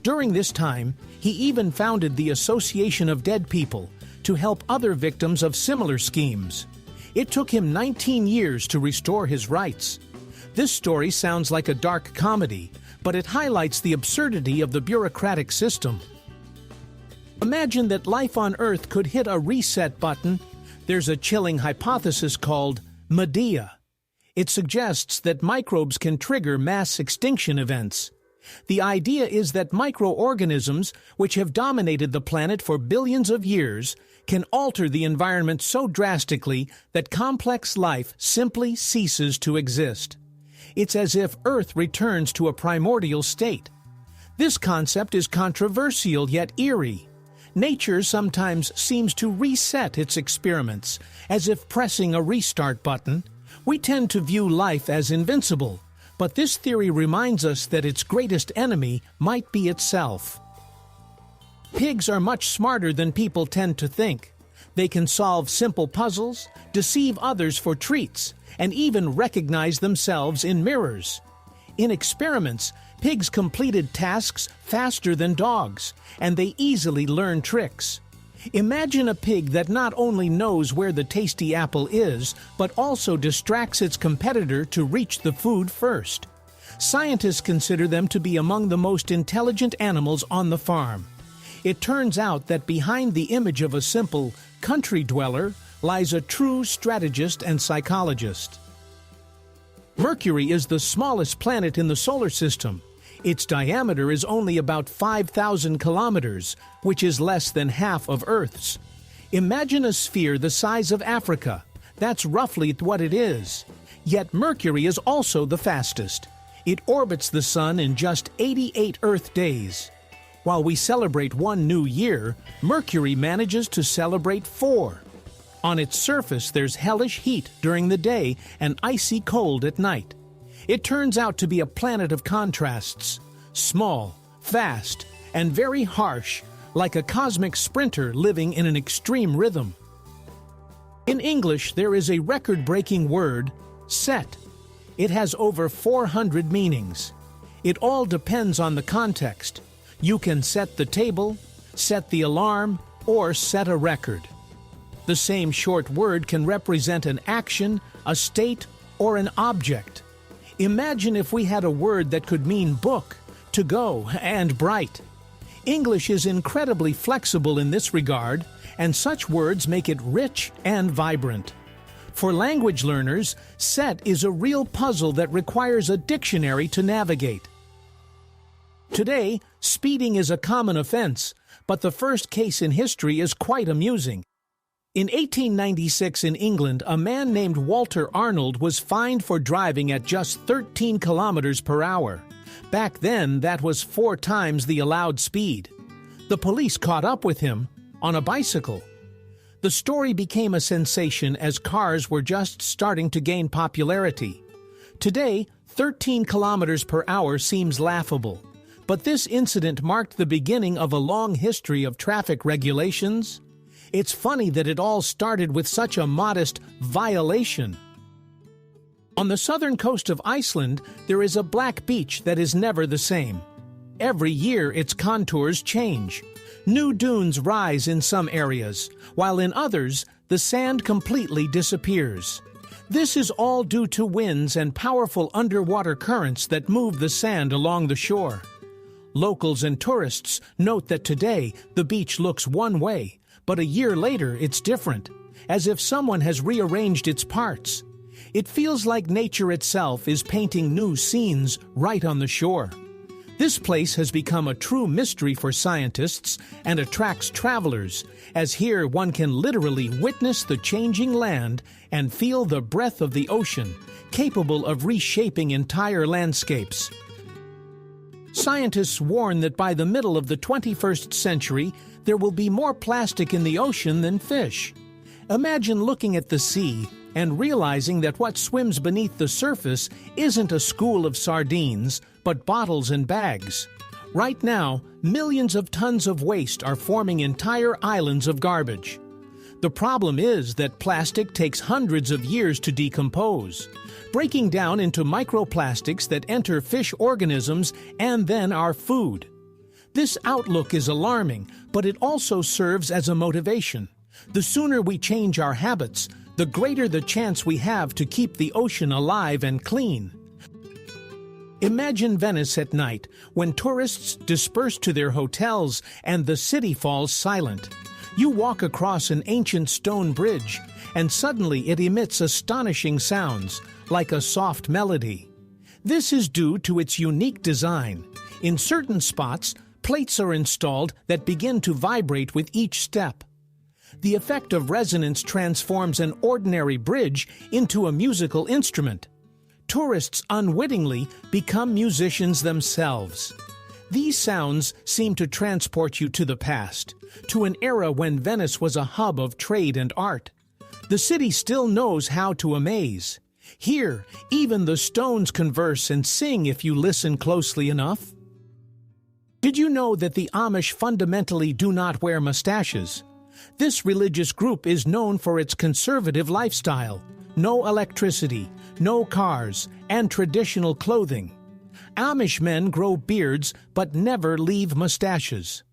During this time, he even founded the Association of Dead People to help other victims of similar schemes. It took him 19 years to restore his rights. This story sounds like a dark comedy, but it highlights the absurdity of the bureaucratic system. Imagine that life on Earth could hit a reset button. There's a chilling hypothesis called Medea. It suggests that microbes can trigger mass extinction events. The idea is that microorganisms, which have dominated the planet for billions of years, can alter the environment so drastically that complex life simply ceases to exist. It's as if Earth returns to a primordial state. This concept is controversial yet eerie. Nature sometimes seems to reset its experiments, as if pressing a restart button. We tend to view life as invincible, but this theory reminds us that its greatest enemy might be itself. Pigs are much smarter than people tend to think. They can solve simple puzzles, deceive others for treats, and even recognize themselves in mirrors. In experiments, pigs completed tasks faster than dogs, and they easily learn tricks. Imagine a pig that not only knows where the tasty apple is, but also distracts its competitor to reach the food first. Scientists consider them to be among the most intelligent animals on the farm. It turns out that behind the image of a simple country dweller lies a true strategist and psychologist. Mercury is the smallest planet in the solar system. Its diameter is only about 5,000 kilometers, which is less than half of Earth's. Imagine a sphere the size of Africa. That's roughly what it is. Yet Mercury is also the fastest. It orbits the Sun in just 88 Earth days. While we celebrate one new year, Mercury manages to celebrate 4. On its surface, there's hellish heat during the day and icy cold at night. It turns out to be a planet of contrasts, small, fast, and very harsh, like a cosmic sprinter living in an extreme rhythm. In English, there is a record-breaking word, set. It has over 400 meanings. It all depends on the context. You can set the table, set the alarm, or set a record. The same short word can represent an action, a state, or an object. Imagine if we had a word that could mean book, to go, and bright. English is incredibly flexible in this regard, and such words make it rich and vibrant. For language learners, set is a real puzzle that requires a dictionary to navigate. Today, speeding is a common offense, but the first case in history is quite amusing. In 1896 in England, a man named Walter Arnold was fined for driving at just 13 kilometers per hour. Back then, that was 4 times the allowed speed. The police caught up with him on a bicycle. The story became a sensation as cars were just starting to gain popularity. Today, 13 kilometers per hour seems laughable, but this incident marked the beginning of a long history of traffic regulations. It's funny that it all started with such a modest violation. On the southern coast of Iceland, there is a black beach that is never the same. Every year, its contours change. New dunes rise in some areas, while in others, the sand completely disappears. This is all due to winds and powerful underwater currents that move the sand along the shore. Locals and tourists note that today the beach looks one way, but a year later it's different, as if someone has rearranged its parts. It feels like nature itself is painting new scenes right on the shore. This place has become a true mystery for scientists and attracts travelers, as here one can literally witness the changing land and feel the breath of the ocean, capable of reshaping entire landscapes. Scientists warn that by the middle of the 21st century, there will be more plastic in the ocean than fish. Imagine looking at the sea and realizing that what swims beneath the surface isn't a school of sardines, but bottles and bags. Right now, millions of tons of waste are forming entire islands of garbage. The problem is that plastic takes hundreds of years to decompose, breaking down into microplastics that enter fish organisms and then our food. This outlook is alarming, but it also serves as a motivation. The sooner we change our habits, the greater the chance we have to keep the ocean alive and clean. Imagine Venice at night, when tourists disperse to their hotels and the city falls silent. You walk across an ancient stone bridge, and suddenly it emits astonishing sounds, like a soft melody. This is due to its unique design. In certain spots, plates are installed that begin to vibrate with each step. The effect of resonance transforms an ordinary bridge into a musical instrument. Tourists unwittingly become musicians themselves. These sounds seem to transport you to the past, to an era when Venice was a hub of trade and art. The city still knows how to amaze. Here, even the stones converse and sing if you listen closely enough. Did you know that the Amish fundamentally do not wear mustaches? This religious group is known for its conservative lifestyle. No electricity, no cars, and traditional clothing. Amish men grow beards but never leave mustaches.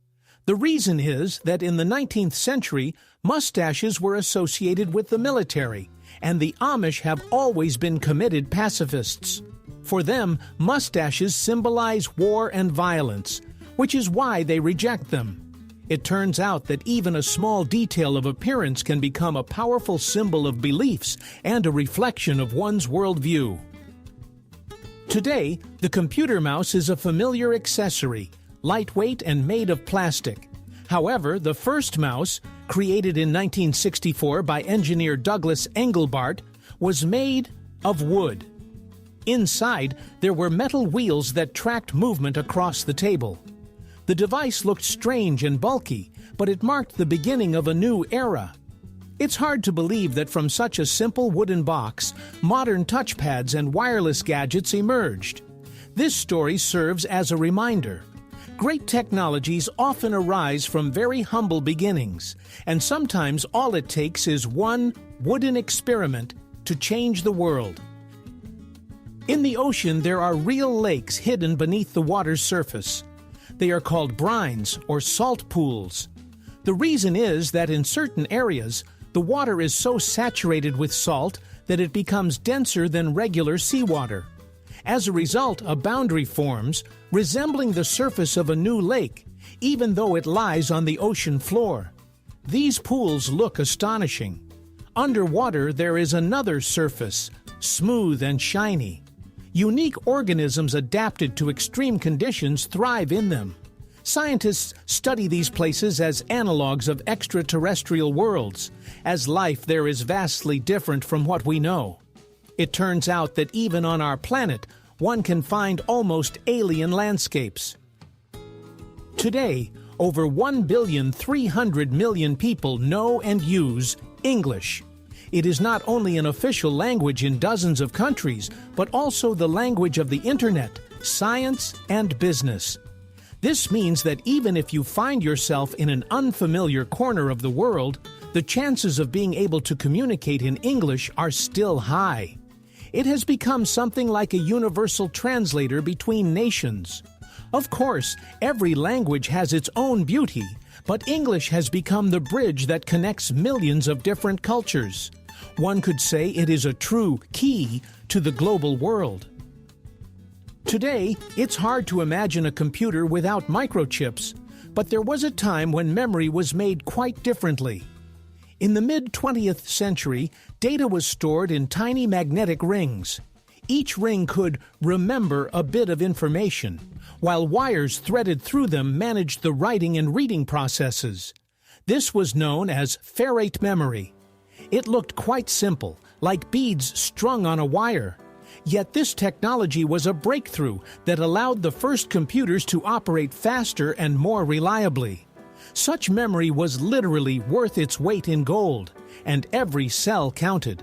The reason is that in the 19th century, mustaches were associated with the military, and the Amish have always been committed pacifists. For them, mustaches symbolize war and violence, which is why they reject them. It turns out that even a small detail of appearance can become a powerful symbol of beliefs and a reflection of one's worldview. Today, the computer mouse is a familiar accessory, lightweight and made of plastic. However, the first mouse, created in 1964 by engineer Douglas Engelbart, was made of wood. Inside, there were metal wheels that tracked movement across the table. The device looked strange and bulky, but it marked the beginning of a new era. It's hard to believe that from such a simple wooden box, modern touchpads and wireless gadgets emerged. This story serves as a reminder. Great technologies often arise from very humble beginnings, and sometimes all it takes is one wooden experiment to change the world. In the ocean, there are real lakes hidden beneath the water's surface. They are called brines or salt pools. The reason is that in certain areas, the water is so saturated with salt that it becomes denser than regular seawater. As a result, a boundary forms, resembling the surface of a new lake, even though it lies on the ocean floor. These pools look astonishing. Underwater, there is another surface, smooth and shiny. Unique organisms adapted to extreme conditions thrive in them. Scientists study these places as analogs of extraterrestrial worlds, as life there is vastly different from what we know. It turns out that even on our planet, one can find almost alien landscapes. Today, over 1,300,000,000 people know and use English. It is not only an official language in dozens of countries, but also the language of the internet, science, and business. This means that even if you find yourself in an unfamiliar corner of the world, the chances of being able to communicate in English are still high. It has become something like a universal translator between nations. Of course, every language has its own beauty, but English has become the bridge that connects millions of different cultures. One could say it is a true key to the global world. Today, it's hard to imagine a computer without microchips, but there was a time when memory was made quite differently. In the mid-20th century, data was stored in tiny magnetic rings. Each ring could remember a bit of information, while wires threaded through them managed the writing and reading processes. This was known as ferrate memory. It looked quite simple, like beads strung on a wire. Yet this technology was a breakthrough that allowed the first computers to operate faster and more reliably. Such memory was literally worth its weight in gold, and every cell counted.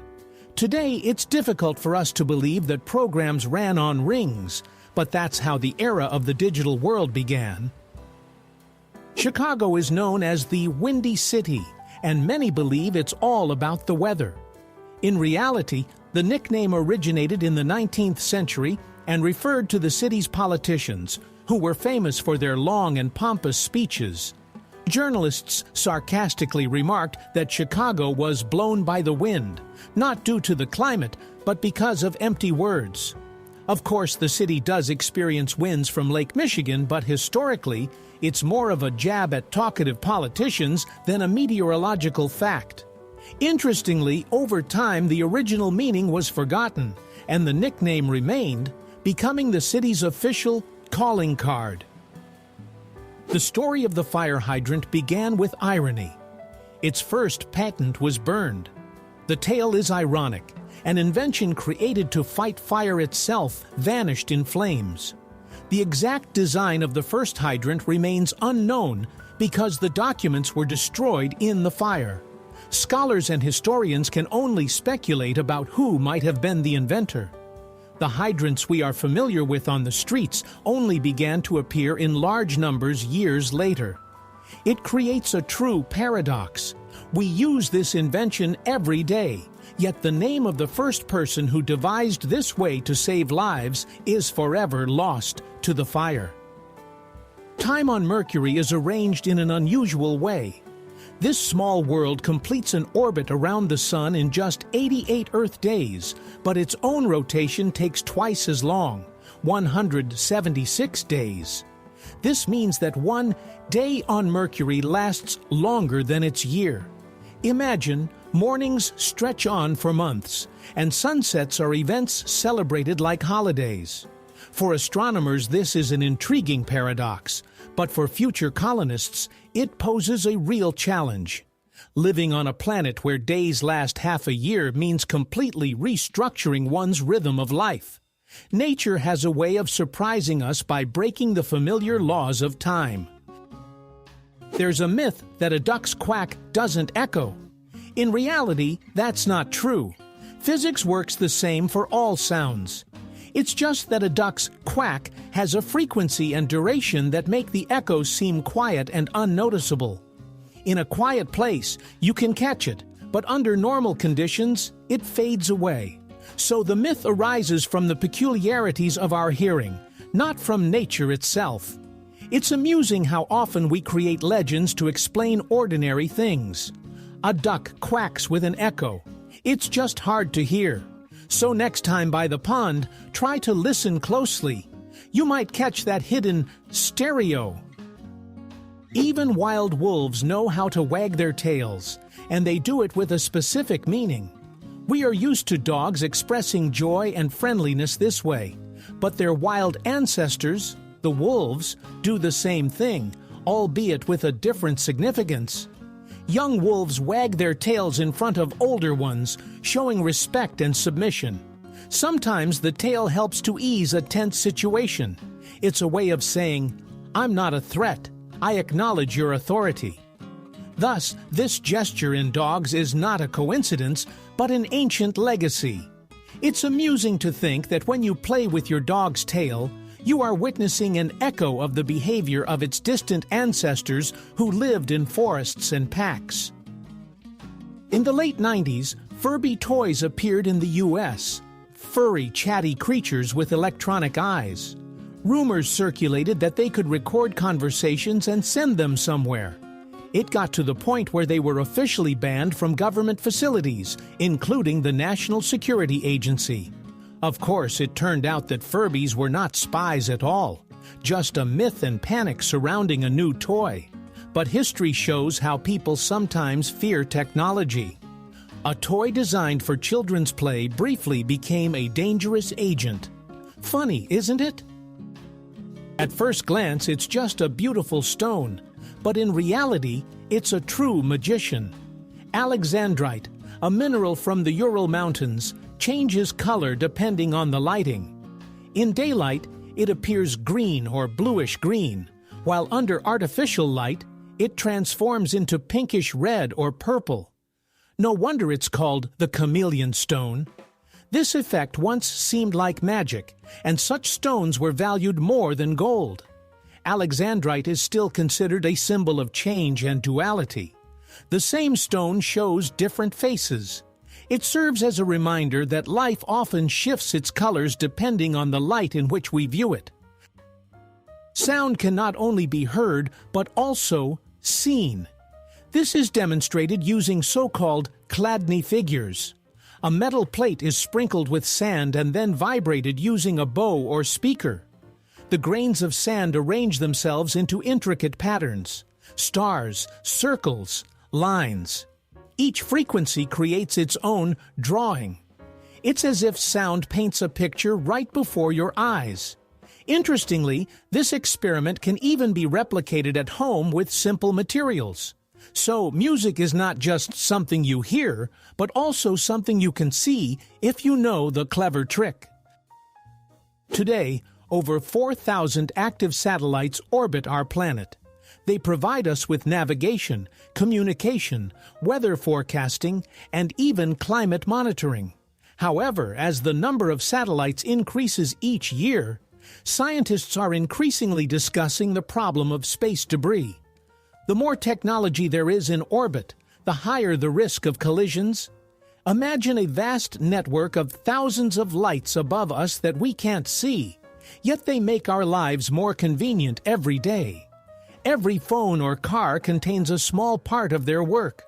Today, it's difficult for us to believe that programs ran on rings, but that's how the era of the digital world began. Chicago is known as the Windy City, and many believe it's all about the weather. In reality, the nickname originated in the 19th century and referred to the city's politicians, who were famous for their long and pompous speeches. Journalists sarcastically remarked that Chicago was blown by the wind, not due to the climate, but because of empty words. Of course, the city does experience winds from Lake Michigan, but historically, it's more of a jab at talkative politicians than a meteorological fact. Interestingly, over time, the original meaning was forgotten, and the nickname remained, becoming the city's official calling card. The story of the fire hydrant began with irony. Its first patent was burned. The tale is ironic. An invention created to fight fire itself vanished in flames. The exact design of the first hydrant remains unknown because the documents were destroyed in the fire. Scholars and historians can only speculate about who might have been the inventor. The hydrants we are familiar with on the streets only began to appear in large numbers years later. It creates a true paradox. We use this invention every day, yet the name of the first person who devised this way to save lives is forever lost to the fire. Time on Mercury is arranged in an unusual way. This small world completes an orbit around the Sun in just 88 Earth days, but its own rotation takes twice as long, 176 days. This means that one day on Mercury lasts longer than its year. Imagine, mornings stretch on for months, and sunsets are events celebrated like holidays. For astronomers, this is an intriguing paradox, but for future colonists, it poses a real challenge. Living on a planet where days last half a year means completely restructuring one's rhythm of life. Nature has a way of surprising us by breaking the familiar laws of time. There's a myth that a duck's quack doesn't echo. In reality, that's not true. Physics works the same for all sounds. It's just that a duck's quack has a frequency and duration that make the echoes seem quiet and unnoticeable. In a quiet place, you can catch it, but under normal conditions, it fades away. So the myth arises from the peculiarities of our hearing, not from nature itself. It's amusing how often we create legends to explain ordinary things. A duck quacks with an echo. It's just hard to hear. So next time by the pond, try to listen closely. You might catch that hidden stereo. Even wild wolves know how to wag their tails, and they do it with a specific meaning. We are used to dogs expressing joy and friendliness this way, but their wild ancestors, the wolves, do the same thing, albeit with a different significance. Young wolves wag their tails in front of older ones, showing respect and submission. Sometimes the tail helps to ease a tense situation. It's a way of saying, "I'm not a threat. I acknowledge your authority." Thus, this gesture in dogs is not a coincidence, but an ancient legacy. It's amusing to think that when you play with your dog's tail, you are witnessing an echo of the behavior of its distant ancestors who lived in forests and packs. In the late 90s, Furby toys appeared in the U.S. Furry, chatty creatures with electronic eyes. Rumors circulated that they could record conversations and send them somewhere. It got to the point where they were officially banned from government facilities, including the National Security Agency. Of course, it turned out that Furbies were not spies at all, just a myth and panic surrounding a new toy. But history shows how people sometimes fear technology. A toy designed for children's play briefly became a dangerous agent. Funny, isn't it? At first glance, it's just a beautiful stone, but in reality, it's a true magician. Alexandrite, a mineral from the Ural Mountains, changes color depending on the lighting. In daylight, it appears green or bluish-green, while under artificial light, it transforms into pinkish red or purple. No wonder it's called the chameleon stone. This effect once seemed like magic, and such stones were valued more than gold. Alexandrite is still considered a symbol of change and duality. The same stone shows different faces. It serves as a reminder that life often shifts its colors depending on the light in which we view it. Sound can not only be heard, but also seen. This is demonstrated using so-called Chladni figures. A metal plate is sprinkled with sand and then vibrated using a bow or speaker. The grains of sand arrange themselves into intricate patterns: stars, circles, lines. Each frequency creates its own drawing. It's as if sound paints a picture right before your eyes. Interestingly, this experiment can even be replicated at home with simple materials. So, music is not just something you hear, but also something you can see if you know the clever trick. Today, over 4,000 active satellites orbit our planet. They provide us with navigation, communication, weather forecasting, and even climate monitoring. However, as the number of satellites increases each year, scientists are increasingly discussing the problem of space debris. The more technology there is in orbit, the higher the risk of collisions. Imagine a vast network of thousands of lights above us that we can't see, yet they make our lives more convenient every day. Every phone or car contains a small part of their work.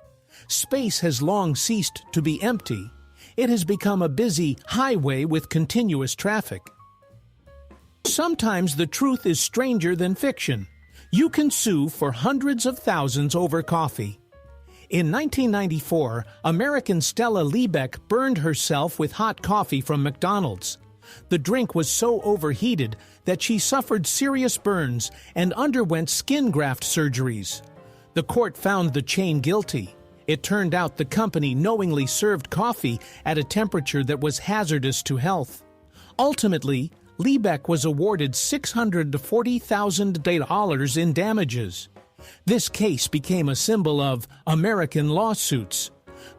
Space has long ceased to be empty. It has become a busy highway with continuous traffic. Sometimes the truth is stranger than fiction. You can sue for hundreds of thousands over coffee. In 1994, American Stella Liebeck burned herself with hot coffee from McDonald's. The drink was so overheated that she suffered serious burns and underwent skin graft surgeries. The court found the chain guilty. It turned out the company knowingly served coffee at a temperature that was hazardous to health. Ultimately, Liebeck was awarded $640,000 in damages. This case became a symbol of American lawsuits,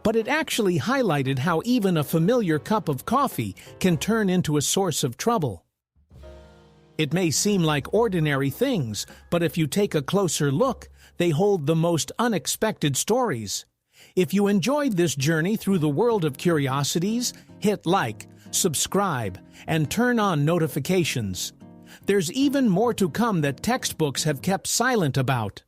but it actually highlighted how even a familiar cup of coffee can turn into a source of trouble. It may seem like ordinary things, but if you take a closer look, they hold the most unexpected stories. If you enjoyed this journey through the world of curiosities, hit like, subscribe, and turn on notifications. There's even more to come that textbooks have kept silent about.